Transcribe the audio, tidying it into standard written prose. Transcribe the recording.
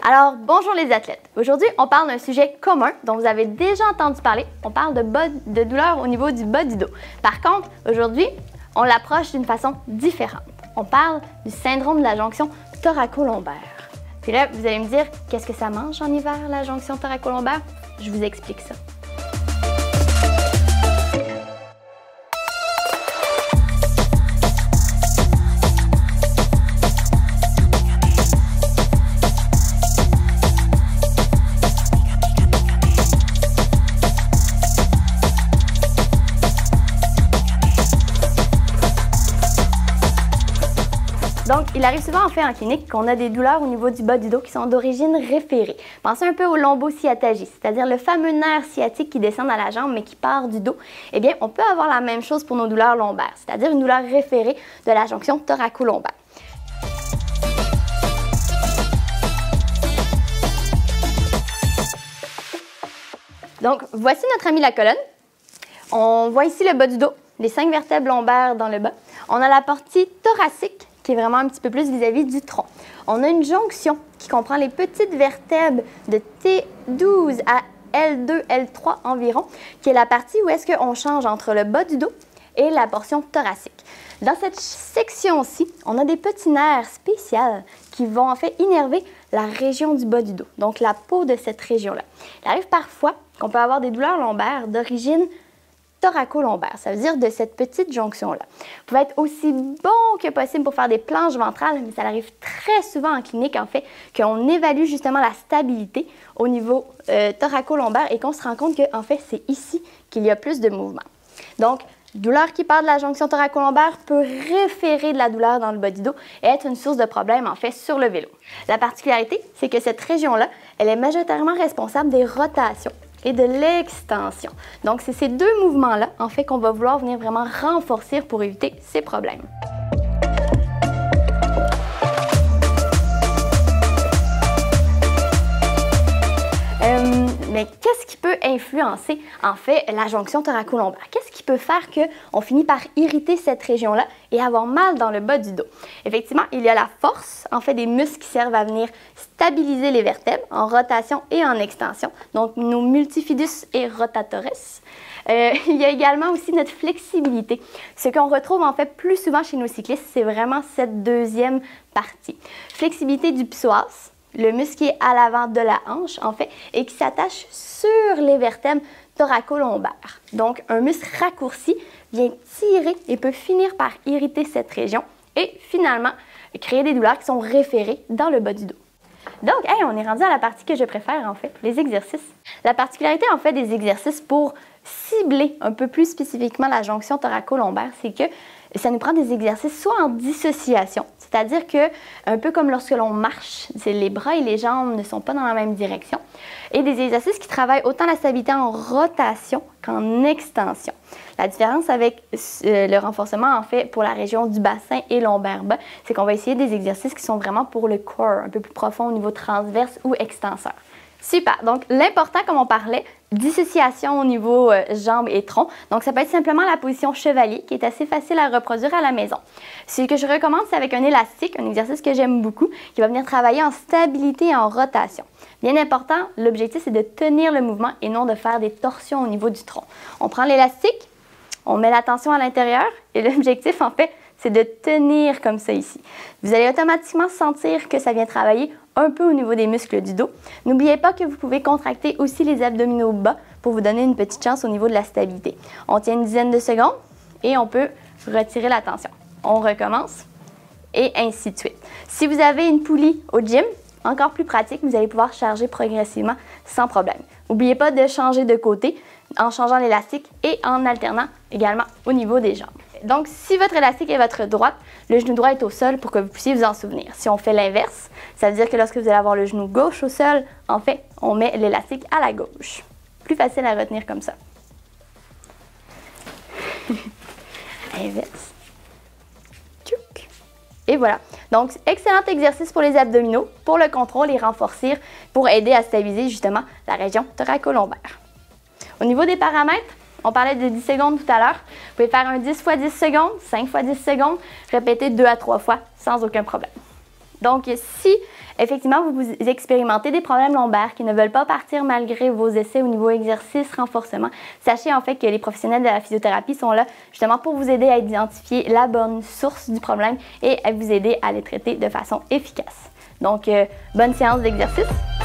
Alors, bonjour les athlètes. Aujourd'hui, on parle d'un sujet commun dont vous avez déjà entendu parler. On parle de douleur au niveau du bas du dos. Par contre, aujourd'hui, on l'approche d'une façon différente. On parle du syndrome de la jonction thoracolombaire. Puis là, vous allez me dire, qu'est-ce que ça mange en hiver, la jonction thoracolombaire? Je vous explique ça. Donc, il arrive souvent en fait en clinique qu'on a des douleurs au niveau du bas du dos qui sont d'origine référée. Pensez un peu au lombosciatalgie, c'est-à-dire le fameux nerf sciatique qui descend dans la jambe mais qui part du dos. Eh bien, on peut avoir la même chose pour nos douleurs lombaires, c'est-à-dire une douleur référée de la jonction thoracolombaire. Donc, voici notre ami la colonne. On voit ici le bas du dos, les 5 vertèbres lombaires dans le bas. On a la partie thoracique qui est vraiment un petit peu plus vis-à-vis du tronc. On a une jonction qui comprend les petites vertèbres de T12 à L2, L3 environ, qui est la partie où est-ce qu'on change entre le bas du dos et la portion thoracique. Dans cette section-ci, on a des petits nerfs spéciaux qui vont en fait innerver la région du bas du dos, donc la peau de cette région-là. Il arrive parfois qu'on peut avoir des douleurs lombaires d'origine thoracolombaire, ça veut dire de cette petite jonction-là. Vous pouvez être aussi bon que possible pour faire des planches ventrales, mais ça arrive très souvent en clinique, en fait, qu'on évalue justement la stabilité au niveau thoracolombaire et qu'on se rend compte que, en fait, c'est ici qu'il y a plus de mouvement. Donc, douleur qui part de la jonction thoracolombaire peut référer de la douleur dans le bas du dos et être une source de problème, en fait, sur le vélo. La particularité, c'est que cette région-là, elle est majoritairement responsable des rotations et de l'extension. Donc, c'est ces deux mouvements-là, en fait, qu'on va vouloir venir vraiment renforcer pour éviter ces problèmes. Mais qu'est-ce qui peut influencer, en fait, la jonction thoracolombaire? Qu'est-ce qui peut faire qu'on finit par irriter cette région-là et avoir mal dans le bas du dos? Effectivement, il y a la force, en fait, des muscles qui servent à venir stabiliser les vertèbres en rotation et en extension, donc nos multifidus et rotatores. Il y a également aussi notre flexibilité. Ce qu'on retrouve en fait plus souvent chez nos cyclistes, c'est vraiment cette deuxième partie. Flexibilité du psoas, le muscle qui est à l'avant de la hanche, en fait, et qui s'attache sur les vertèbres thoracolombaires. Donc, un muscle raccourci vient tirer et peut finir par irriter cette région et finalement créer des douleurs qui sont référées dans le bas du dos. Donc, hey, on est rendu à la partie que je préfère, en fait, les exercices. La particularité, en fait, des exercices pour cibler un peu plus spécifiquement la jonction thoracolombaire, c'est que ça nous prend des exercices soit en dissociation, c'est-à-dire que, un peu comme lorsque l'on marche, les bras et les jambes ne sont pas dans la même direction, et des exercices qui travaillent autant la stabilité en rotation qu'en extension. La différence avec le renforcement, en fait, pour la région du bassin et lombaire bas, c'est qu'on va essayer des exercices qui sont vraiment pour le corps, un peu plus profond au niveau transverse ou extenseur. Super! Donc, l'important, comme on parlait, dissociation au niveau jambes et tronc. Donc, ça peut être simplement la position chevalier qui est assez facile à reproduire à la maison. Ce que je recommande, c'est avec un élastique, un exercice que j'aime beaucoup, qui va venir travailler en stabilité et en rotation. Bien important, l'objectif, c'est de tenir le mouvement et non de faire des torsions au niveau du tronc. On prend l'élastique, on met la tension à l'intérieur et l'objectif, en fait, c'est de tenir comme ça ici. Vous allez automatiquement sentir que ça vient travailler un peu au niveau des muscles du dos. N'oubliez pas que vous pouvez contracter aussi les abdominaux bas pour vous donner une petite chance au niveau de la stabilité. On tient une dizaine de secondes et on peut retirer la tension. On recommence et ainsi de suite. Si vous avez une poulie au gym, encore plus pratique, vous allez pouvoir charger progressivement sans problème. N'oubliez pas de changer de côté en changeant l'élastique et en alternant également au niveau des jambes. Donc, si votre élastique est votre droite, le genou droit est au sol pour que vous puissiez vous en souvenir. Si on fait l'inverse, ça veut dire que lorsque vous allez avoir le genou gauche au sol, en fait, on met l'élastique à la gauche. Plus facile à retenir comme ça. Inverse. Tchouk. Et voilà. Donc, excellent exercice pour les abdominaux, pour le contrôle et renforcer, pour aider à stabiliser justement la région thoracolombaire. Au niveau des paramètres, on parlait de 10 secondes tout à l'heure. Vous pouvez faire un 10 x 10 secondes, 5 x 10 secondes, répéter 2 à 3 fois sans aucun problème. Donc, si effectivement vous expérimentez des problèmes lombaires qui ne veulent pas partir malgré vos essais au niveau exercice, renforcement, sachez en fait que les professionnels de la physiothérapie sont là justement pour vous aider à identifier la bonne source du problème et à vous aider à les traiter de façon efficace. Donc, bonne séance d'exercice!